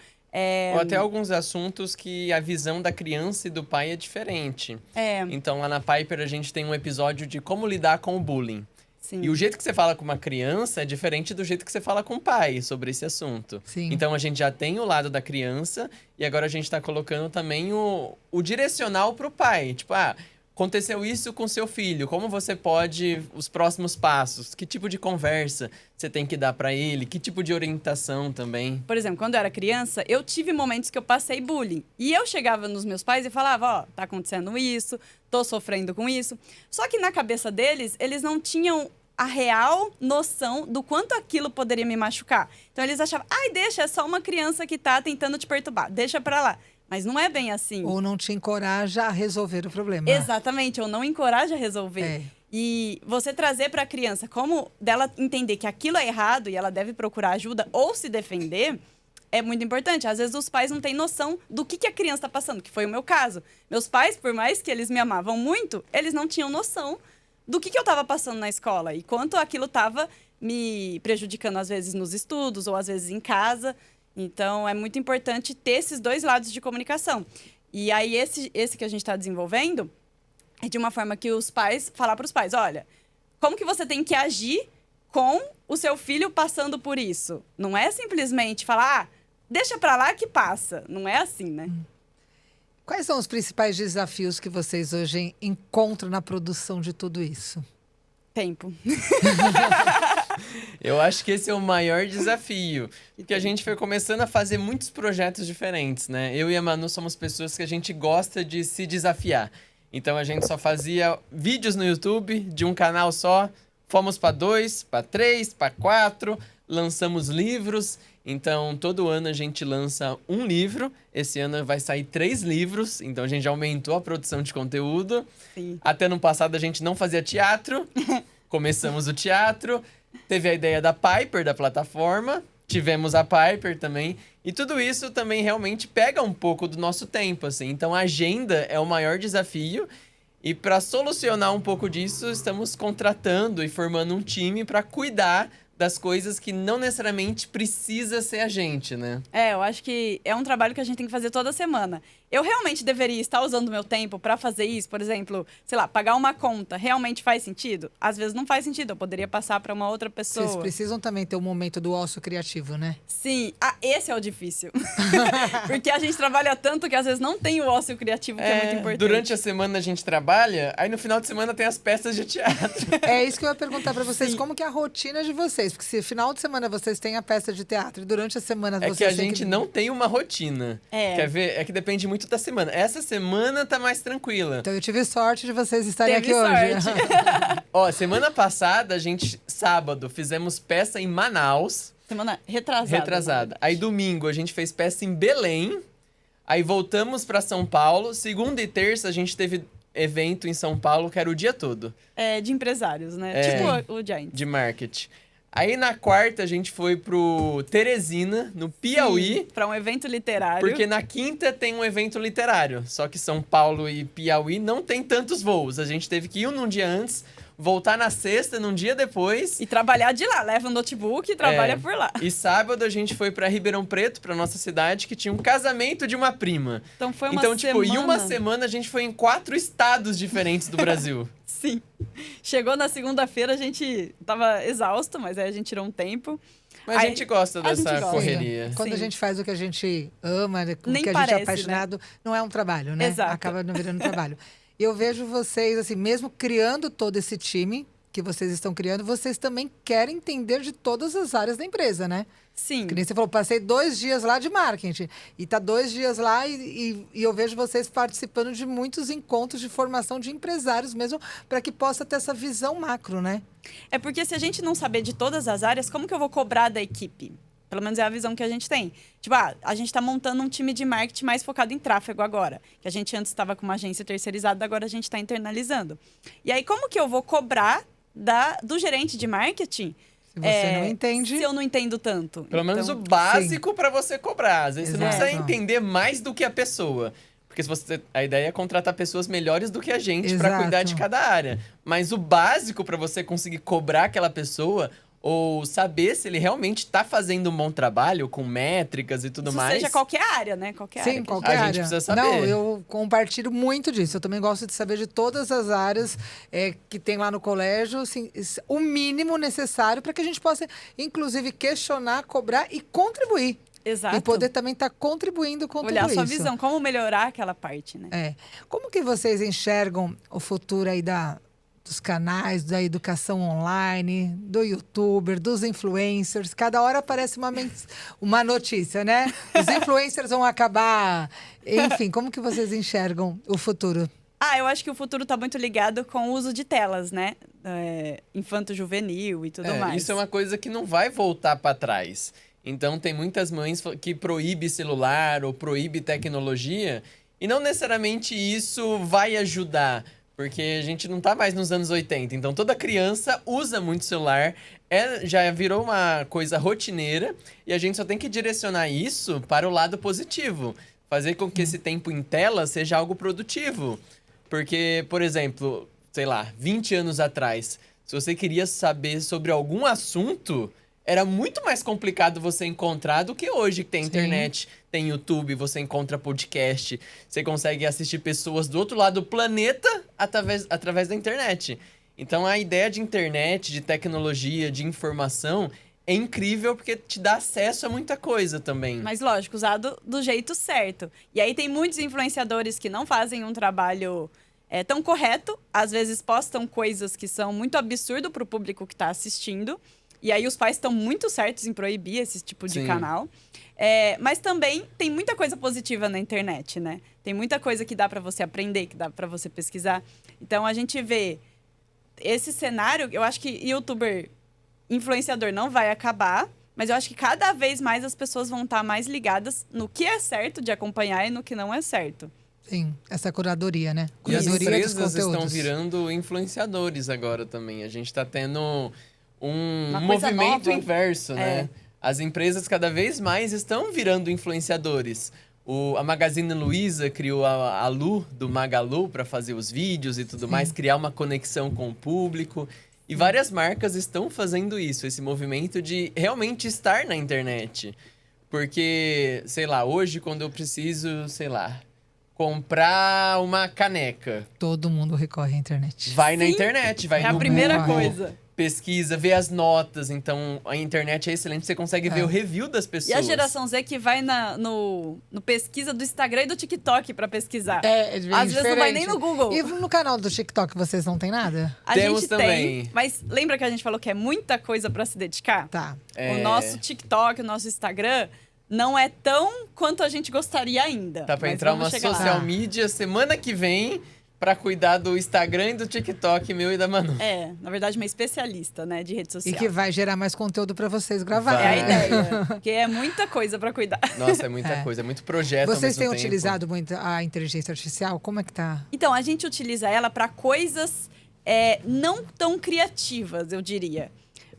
Ou até alguns assuntos que a visão da criança e do pai é diferente. Então, lá na Piper, a gente tem um episódio de como lidar com o bullying. Sim. E o jeito que você fala com uma criança é diferente do jeito que você fala com o pai sobre esse assunto. Sim. Então, a gente já tem o lado da criança e agora a gente está colocando também o direcional para o pai. Tipo, aconteceu isso com seu filho, como você pode, os próximos passos, que tipo de conversa você tem que dar para ele, que tipo de orientação também. Por exemplo, quando eu era criança, eu tive momentos que eu passei bullying. E eu chegava nos meus pais e falava, tá acontecendo isso, tô sofrendo com isso. Só que na cabeça deles, eles não tinham a real noção do quanto aquilo poderia me machucar. Então eles achavam, deixa, é só uma criança que tá tentando te perturbar, deixa pra lá. Mas não é bem assim. Ou não te encoraja a resolver o problema. Exatamente, ou não encoraja a resolver. E você trazer para a criança como dela entender que aquilo é errado e ela deve procurar ajuda ou se defender é muito importante. Às vezes os pais não têm noção do que a criança está passando, que foi o meu caso. Meus pais, por mais que eles me amavam muito, eles não tinham noção do que eu estava passando na escola e quanto aquilo estava me prejudicando, às vezes, nos estudos ou às vezes em casa. Então, é muito importante ter esses dois lados de comunicação. E aí, esse que a gente está desenvolvendo é de uma forma que os pais... Falar para os pais, olha, como que você tem que agir com o seu filho passando por isso? Não é simplesmente falar, deixa para lá que passa. Não é assim, né? Quais são os principais desafios que vocês hoje encontram na produção de tudo isso? Tempo. Eu acho que esse é o maior desafio. Porque a gente foi começando a fazer muitos projetos diferentes, né? Eu e a Manu somos pessoas que a gente gosta de se desafiar. Então a gente só fazia vídeos no YouTube de um canal só. Fomos para 2, para 3, para 4, lançamos livros. Então, todo ano a gente lança um livro. Esse ano vai sair 3 livros. Então, a gente já aumentou a produção de conteúdo. Sim. Até no passado, a gente não fazia teatro. Começamos o teatro. Teve a ideia da Piper, da plataforma. Tivemos a Piper também. E tudo isso também realmente pega um pouco do nosso tempo, assim. Então, a agenda é o maior desafio. E para solucionar um pouco disso, estamos contratando e formando um time para cuidar das coisas que não necessariamente precisa ser a gente, né? Eu acho que é um trabalho que a gente tem que fazer toda semana. Eu realmente deveria estar usando meu tempo para fazer isso? Por exemplo, sei lá, pagar uma conta. Realmente faz sentido? Às vezes não faz sentido. Eu poderia passar para uma outra pessoa. Vocês precisam também ter um momento do ócio criativo, né? Sim. Esse é o difícil. Porque a gente trabalha tanto que às vezes não tem o ócio criativo, que é muito importante. Durante a semana a gente trabalha, aí no final de semana tem as peças de teatro. É isso que eu ia perguntar para vocês. Sim. Como que é a rotina de vocês? Porque se final de semana vocês têm a peça de teatro e durante a semana vocês que a têm gente não tem uma rotina. Quer ver? É que depende muito da semana. Essa semana tá mais tranquila. Então eu tive sorte de vocês estarem Teve aqui hoje. sorte. Ó, semana passada, a gente, sábado, fizemos peça em Manaus. Semana retrasada. Aí domingo, a gente fez peça em Belém. Aí voltamos pra São Paulo. Segunda e terça, a gente teve evento em São Paulo, que era o dia todo. De empresários, né? Tipo o Giant. De marketing. Aí na quarta a gente foi pro Teresina, no Piauí. Para um evento literário. Porque na quinta tem um evento literário. Só que São Paulo e Piauí não tem tantos voos. A gente teve que ir num dia antes, voltar na sexta, num dia depois. E trabalhar de lá. Leva um notebook e trabalha por lá. E sábado a gente foi pra Ribeirão Preto, pra nossa cidade, que tinha um casamento de uma prima. Então foi uma semana. Em uma semana a gente foi em 4 estados diferentes do Brasil. Sim. Chegou na segunda-feira, a gente tava exausto, mas aí a gente tirou um tempo. Mas a gente gosta dessa gosta. correria. Quando a gente faz o que a gente ama, com o Nem que a gente parece, é apaixonado, não é um trabalho, né? Exato. Acaba não virando trabalho. Eu vejo vocês, assim, mesmo criando todo esse time que vocês estão criando, vocês também querem entender de todas as áreas da empresa, né? Sim. Que nem você falou, passei 2 dias lá de marketing. E tá 2 dias lá e eu vejo vocês participando de muitos encontros de formação de empresários mesmo, para que possa ter essa visão macro, né? É porque se a gente não saber de todas as áreas, como que eu vou cobrar da equipe? Pelo menos é a visão que a gente tem. Tipo, a gente está montando um time de marketing mais focado em tráfego agora. Que a gente antes estava com uma agência terceirizada, agora a gente está internalizando. E aí, como que eu vou cobrar do gerente de marketing? Se você não entende... Se eu não entendo tanto. Pelo menos o básico para você cobrar. Às vezes Exato. você não precisa entender mais do que a pessoa. Porque a ideia é contratar pessoas melhores do que a gente para cuidar de cada área. Mas o básico para você conseguir cobrar aquela pessoa ou saber se ele realmente está fazendo um bom trabalho com métricas e tudo mais. Seja qualquer área, né? Qualquer área. Sim, qualquer área. A gente precisa saber. Não, eu compartilho muito disso. Eu também gosto de saber de todas as áreas que tem lá no colégio, assim, o mínimo necessário para que a gente possa, inclusive, questionar, cobrar e contribuir. Exato. E poder também estar contribuindo com Olhar tudo isso. Olhar sua visão, como melhorar aquela parte, né? Como que vocês enxergam o futuro aí dos canais, da educação online, do youtuber, dos influencers? Cada hora aparece uma notícia, né? Os influencers vão acabar. Enfim, como que vocês enxergam o futuro? Eu acho que o futuro está muito ligado com o uso de telas, né? Infanto-juvenil e tudo mais. Isso é uma coisa que não vai voltar para trás. Então, tem muitas mães que proíbem celular ou proíbem tecnologia. E não necessariamente isso vai ajudar. Porque a gente não tá mais nos anos 80. Então, toda criança usa muito celular. Já virou uma coisa rotineira. E a gente só tem que direcionar isso para o lado positivo. Fazer com que esse tempo em tela seja algo produtivo. Porque, por exemplo, sei lá, 20 anos atrás, se você queria saber sobre algum assunto, era muito mais complicado você encontrar do que hoje, que tem internet, tem YouTube, você encontra podcast, você consegue assistir pessoas do outro lado do planeta através da internet. Então a ideia de internet, de tecnologia, de informação é incrível porque te dá acesso a muita coisa também. Mas lógico, usado do jeito certo. E aí tem muitos influenciadores que não fazem um trabalho tão correto, às vezes postam coisas que são muito absurdo para o público que está assistindo. E aí os pais estão muito certos em proibir esse tipo de canal. Mas também tem muita coisa positiva na internet, né? Tem muita coisa que dá para você aprender, que dá para você pesquisar. Então a gente vê esse cenário, eu acho que youtuber, influenciador não vai acabar, mas eu acho que cada vez mais as pessoas vão estar mais ligadas no que é certo de acompanhar e no que não é certo. Sim, essa curadoria, né? E as Curadoria dos empresas estão conteúdos. virando influenciadores agora também. A gente está tendo um Uma coisa movimento nova. inverso, né? As empresas cada vez mais estão virando influenciadores. A Magazine Luiza criou a Lu, do Magalu, para fazer os vídeos e tudo mais, criar uma conexão com o público. E várias marcas estão fazendo isso, esse movimento de realmente estar na internet. Porque, sei lá, hoje quando eu preciso, sei lá, comprar uma caneca, Todo mundo recorre à internet. vai na Sim, internet, vai É a no primeira Google, coisa. pesquisa, vê as notas. Então, a internet é excelente, você consegue ver o review das pessoas. E a geração Z que vai no pesquisa do Instagram e do TikTok para pesquisar. Às vezes não vai nem no Google. E no canal do TikTok vocês não tem nada? A Temos gente também. tem, mas lembra que a gente falou que é muita coisa para se dedicar? Tá. O nosso TikTok, o nosso Instagram, não é tão quanto a gente gostaria ainda. Tá pra mas entrar vamos uma chegar lá. social media semana que vem pra cuidar do Instagram e do TikTok meu e da Manu. Na verdade, uma especialista, né, de rede E social. que vai gerar mais conteúdo pra vocês É a gravarem. ideia. Porque é muita coisa para cuidar. Nossa, é muita coisa, é muito projeto ao Vocês mesmo têm tempo. utilizado muito a inteligência artificial? Como é que tá? Então, a gente utiliza ela para coisas não tão criativas, eu diria.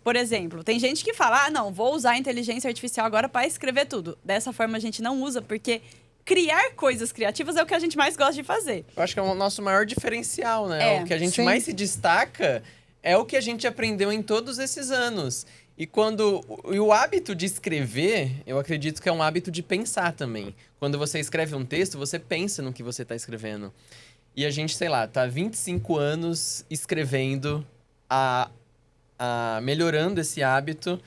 Por exemplo, tem gente que fala, não, vou usar a inteligência artificial agora para escrever tudo. Dessa forma, a gente não usa, porque criar coisas criativas é o que a gente mais gosta de fazer. Eu acho que é o nosso maior diferencial, né? O que a gente Sim. mais se destaca é o que a gente aprendeu em todos esses anos. E o hábito de escrever, eu acredito que é um hábito de pensar também. Quando você escreve um texto, você pensa no que você está escrevendo. E a gente, sei lá, tá há 25 anos escrevendo, melhorando esse hábito.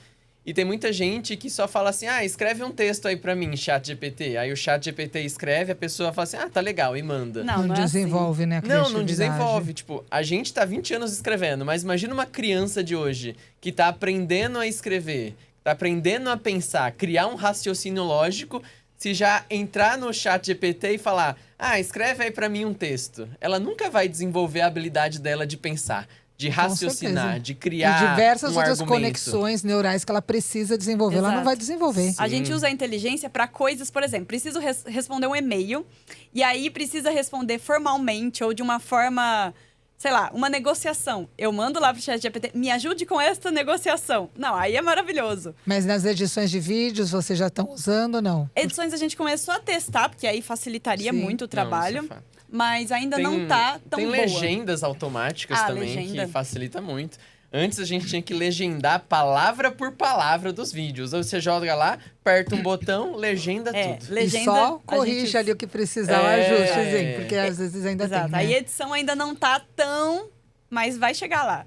E tem muita gente que só fala assim, escreve um texto aí pra mim, ChatGPT. Aí o ChatGPT escreve, a pessoa fala assim, tá legal, e manda. Não é desenvolve, né? A Não criatividade. desenvolve. Tipo, a gente tá 20 anos escrevendo, mas imagina uma criança de hoje que tá aprendendo a escrever, tá aprendendo a pensar, criar um raciocínio lógico, se já entrar no ChatGPT e falar, escreve aí pra mim um texto. Ela nunca vai desenvolver a habilidade dela de pensar, de raciocinar, certeza. de criar E diversas um outras argumento. conexões neurais que ela precisa desenvolver. Ela não Exato. vai desenvolver. A gente usa a inteligência para coisas, por exemplo, preciso responder um e-mail e aí precisa responder formalmente ou de uma forma, sei lá, uma negociação. Eu mando lá pro ChatGPT, me ajude com esta negociação. Não, aí é maravilhoso. Mas nas edições de vídeos, vocês já estão usando ou não? Edições a gente começou a testar, porque aí facilitaria Sim. muito o Não, trabalho, isso é fato. mas ainda não tá tão Tem boa. legendas automáticas também, legenda. que facilita muito. Antes a gente tinha que legendar palavra por palavra dos vídeos. Ou você joga lá, aperta um botão, legenda tudo. Legenda, E só a corrige gente- ali o que precisar, o ajustezinho. Porque às vezes ainda Exato. tem, Aí né? a edição ainda não tá tão, mas vai chegar lá.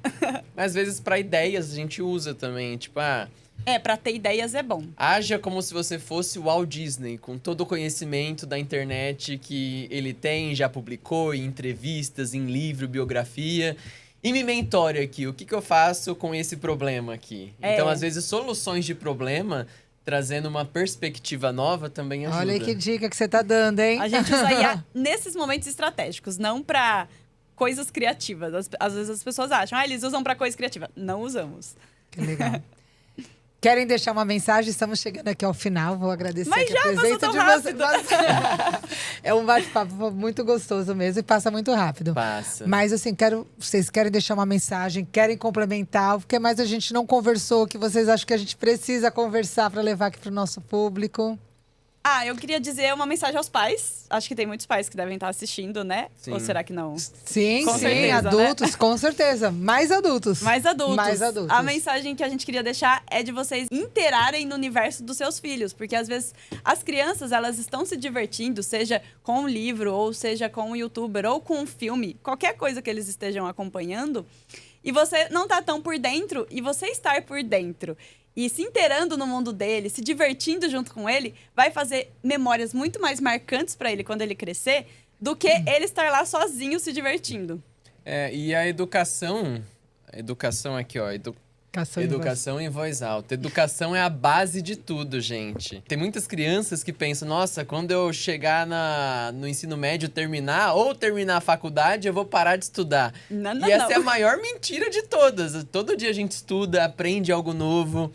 Mas às vezes para ideias a gente usa também. Tipo, Pra ter ideias é bom. haja como se você fosse o Walt Disney, com todo o conhecimento da internet que ele tem, já publicou em entrevistas, em livro, biografia. E me mentore aqui, o que eu faço com esse problema aqui? Então, às vezes, soluções de problema, trazendo uma perspectiva nova, também ajuda. Olha aí que dica que você tá dando, hein? A gente usa IA nesses momentos estratégicos, não pra coisas criativas. Às vezes as pessoas acham, eles usam pra coisa criativa. Não usamos. Que legal. Querem deixar uma mensagem? Estamos chegando aqui ao final. Vou agradecer Mas aqui já a passou presença tão de rápido. É um bate-papo muito gostoso mesmo e passa muito rápido. Passa. Mas assim, vocês querem deixar uma mensagem, querem complementar, o que mais a gente não conversou, que vocês acham que a gente precisa conversar para levar aqui para o nosso público? Eu queria dizer uma mensagem aos pais. Acho que tem muitos pais que devem estar assistindo, né? Sim. Ou será que não? Sim, Com sim, certeza, adultos, com certeza. Mais adultos. Mais adultos. Mais adultos. A mensagem que a gente queria deixar é de vocês interarem no universo dos seus filhos. Porque, às vezes, as crianças, elas estão se divertindo, seja com um livro, ou seja com um youtuber, ou com um filme. Qualquer coisa que eles estejam acompanhando. E você não tá tão por dentro, e você estar por dentro e se inteirando no mundo dele, se divertindo junto com ele, vai fazer memórias muito mais marcantes para ele quando ele crescer do que ele estar lá sozinho se divertindo. E a educação aqui, ó, educação em voz alta. Educação é a base de tudo, gente. Tem muitas crianças que pensam, nossa, quando eu chegar no ensino médio terminar a faculdade, eu vou parar de estudar. Não, Essa é a maior mentira de todas. Todo dia a gente estuda, aprende algo novo.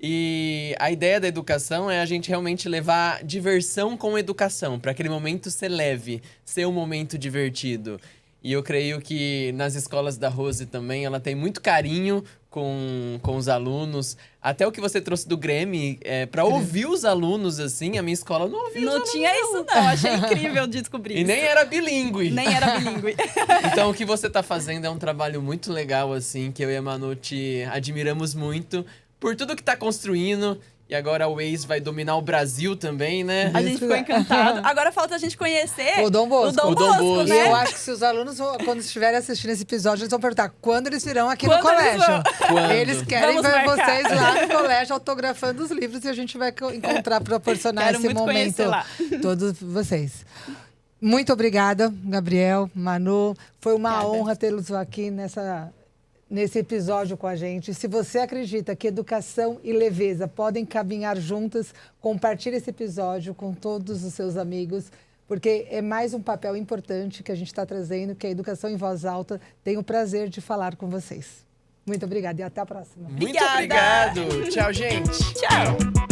E a ideia da educação é a gente realmente levar diversão com educação, para aquele momento ser leve, ser um momento divertido. E eu creio que nas escolas da Rose também, ela tem muito carinho com os alunos. Até o que você trouxe do Grêmio, para ouvir os alunos, assim, a minha escola não ouvia os alunos. Não tinha isso, não. Achei incrível descobrir E isso. nem era bilíngue. Nem era bilíngue. Então, o que você tá fazendo é um trabalho muito legal, assim, que eu e a Manu te admiramos muito por tudo que tá construindo. E agora o Waze vai dominar o Brasil também, né? A gente ficou encantado. Agora falta a gente conhecer O Dom Bosco. O Dom Bosco. E né? eu acho que se os alunos, quando estiverem assistindo esse episódio, eles vão perguntar quando eles virão aqui Quando no eles colégio. Quando? Eles querem Vamos ver marcar. vocês lá no colégio autografando os livros e a gente vai encontrar, proporcionar Quero esse muito momento conhecer lá. todos vocês. Muito obrigada, Gabriel, Manu. Foi uma Obrigada. honra tê-los aqui nesse episódio com a gente. Se você acredita que educação e leveza podem caminhar juntas, compartilhe esse episódio com todos os seus amigos, porque é mais um papel importante que a gente está trazendo, que a educação em voz alta tem o prazer de falar com vocês. Muito obrigada e até a próxima. Muito Obrigada. obrigado. Tchau, gente. Tchau.